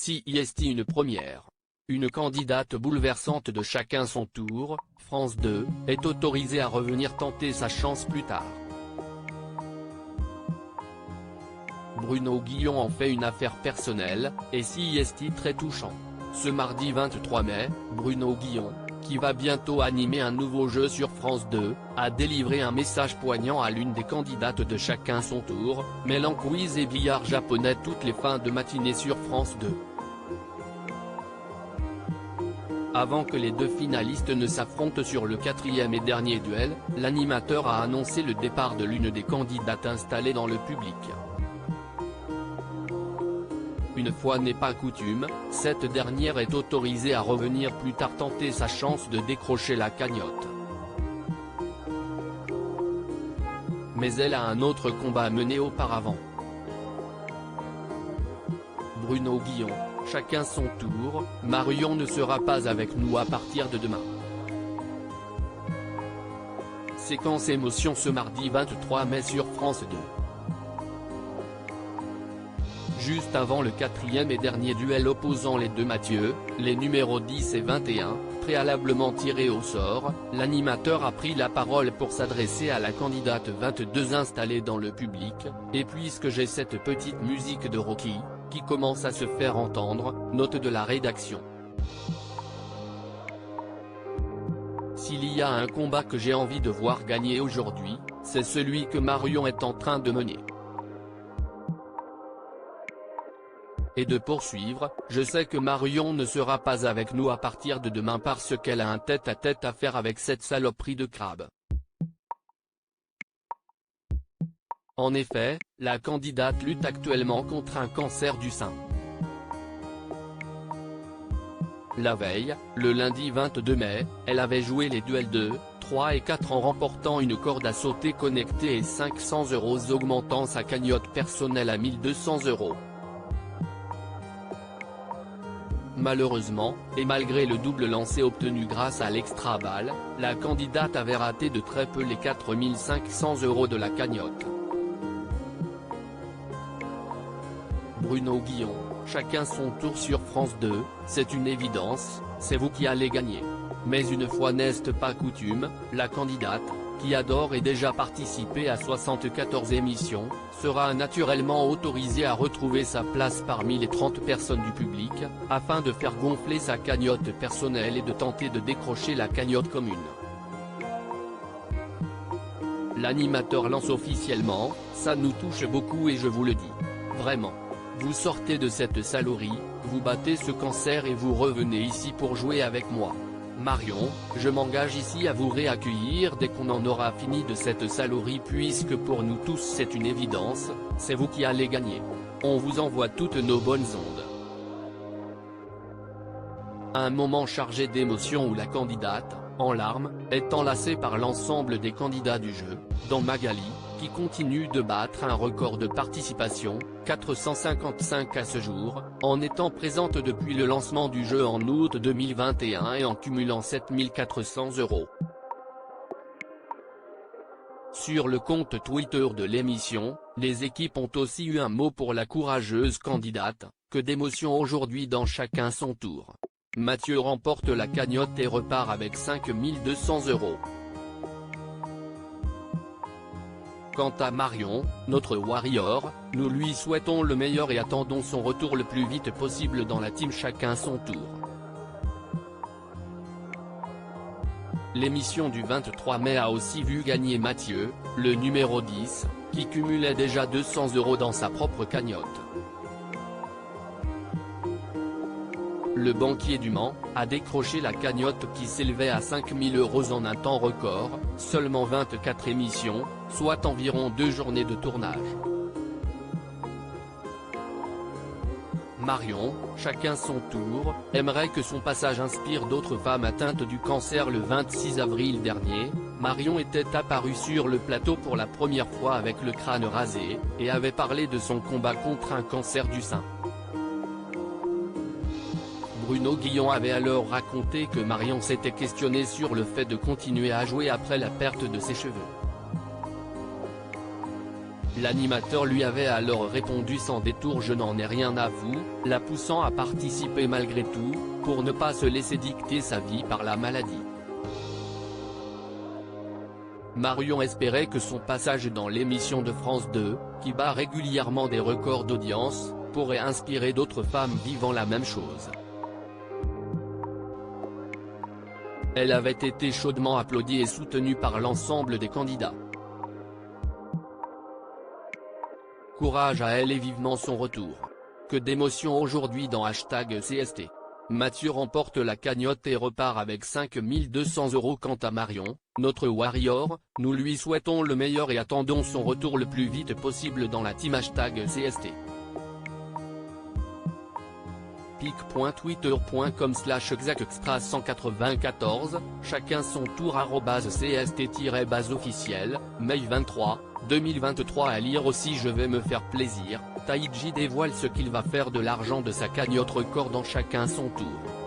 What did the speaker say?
CIST une première. Une candidate bouleversante de chacun son tour, France 2, est autorisée à revenir tenter sa chance plus tard. Bruno Guillon en fait une affaire personnelle, et CIST très touchant. Ce mardi 23 mai, Bruno Guillon, qui va bientôt animer un nouveau jeu sur France 2, a délivré un message poignant à l'une des candidates de chacun son tour, mêlant quiz et billard japonais toutes les fins de matinée sur France 2. Avant que les deux finalistes ne s'affrontent sur le quatrième et dernier duel, l'animateur a annoncé le départ de l'une des candidates installées dans le public. Une fois n'est pas coutume, cette dernière est autorisée à revenir plus tard tenter sa chance de décrocher la cagnotte. Mais elle a un autre combat à mener auparavant. Bruno Guillon, chacun son tour, Marion ne sera pas avec nous à partir de demain. Séquence émotion ce mardi 23 mai sur France 2. Juste avant le quatrième et dernier duel opposant les deux Mathieu, les numéros 10 et 21, préalablement tirés au sort, l'animateur a pris la parole pour s'adresser à la candidate 22 installée dans le public, et puisque j'ai cette petite musique de Rocky, qui commence à se faire entendre, note de la rédaction. S'il y a un combat que j'ai envie de voir gagner aujourd'hui, c'est celui que Marion est en train de mener. Et de poursuivre, je sais que Marion ne sera pas avec nous à partir de demain parce qu'elle a un tête-à-tête à faire avec cette saloperie de crabe. En effet, la candidate lutte actuellement contre un cancer du sein. La veille, le lundi 22 mai, elle avait joué les duels 2, 3 et 4 en remportant une corde à sauter connectée et 500 €, augmentant sa cagnotte personnelle à 1200 €. Malheureusement, et malgré le double lancer obtenu grâce à l'extra balle, la candidate avait raté de très peu les 4500 € de la cagnotte. Bruno Guillon, chacun son tour sur France 2, c'est une évidence, c'est vous qui allez gagner. Mais une fois n'est pas coutume, la candidate, qui adore et déjà participé à 74 émissions, sera naturellement autorisée à retrouver sa place parmi les 30 personnes du public, afin de faire gonfler sa cagnotte personnelle et de tenter de décrocher la cagnotte commune. L'animateur lance officiellement, ça nous touche beaucoup et je vous le dis. Vraiment. Vous sortez de cette saloperie, vous battez ce cancer et vous revenez ici pour jouer avec moi. Marion, je m'engage ici à vous réaccueillir dès qu'on en aura fini de cette saloperie puisque pour nous tous c'est une évidence, c'est vous qui allez gagner. On vous envoie toutes nos bonnes ondes. Un moment chargé d'émotion où la candidate, en larmes, est enlacée par l'ensemble des candidats du jeu, dont Magali, qui continue de battre un record de participation, 455 à ce jour, en étant présente depuis le lancement du jeu en août 2021 et en cumulant 7400 €. Sur le compte Twitter de l'émission, les équipes ont aussi eu un mot pour la courageuse candidate, que d'émotion aujourd'hui dans chacun son tour. Mathieu remporte la cagnotte et repart avec 5200 €. Quant à Marion, notre warrior, nous lui souhaitons le meilleur et attendons son retour le plus vite possible dans la team chacun son tour. L'émission du 23 mai a aussi vu gagner Mathieu, le numéro 10, qui cumulait déjà 200 € dans sa propre cagnotte. Le banquier du Mans a décroché la cagnotte qui s'élevait à 5000 € en un temps record, seulement 24 émissions, soit environ 2 journées de tournage. Marion, chacun son tour, aimerait que son passage inspire d'autres femmes atteintes du cancer. Le 26 avril dernier, Marion était apparue sur le plateau pour la première fois avec le crâne rasé, et avait parlé de son combat contre un cancer du sein. Bruno Guillon avait alors raconté que Marion s'était questionnée sur le fait de continuer à jouer après la perte de ses cheveux. L'animateur lui avait alors répondu sans détour: je n'en ai rien à foutre, la poussant à participer malgré tout, pour ne pas se laisser dicter sa vie par la maladie. Marion espérait que son passage dans l'émission de France 2, qui bat régulièrement des records d'audience, pourrait inspirer d'autres femmes vivant la même chose. Elle avait été chaudement applaudie et soutenue par l'ensemble des candidats. Courage à elle et vivement son retour. Que d'émotions aujourd'hui dans #CST. Mathieu remporte la cagnotte et repart avec 5 200 €. Quant à Marion, notre Warrior, nous lui souhaitons le meilleur et attendons son retour le plus vite possible dans la team #CST. pic.twitter.com/xacextra194, chacun son tour @CST-base officiel, mai 23, 2023. À lire aussi: je vais me faire plaisir, Taïji dévoile ce qu'il va faire de l'argent de sa cagnotte record dans Chacun son tour.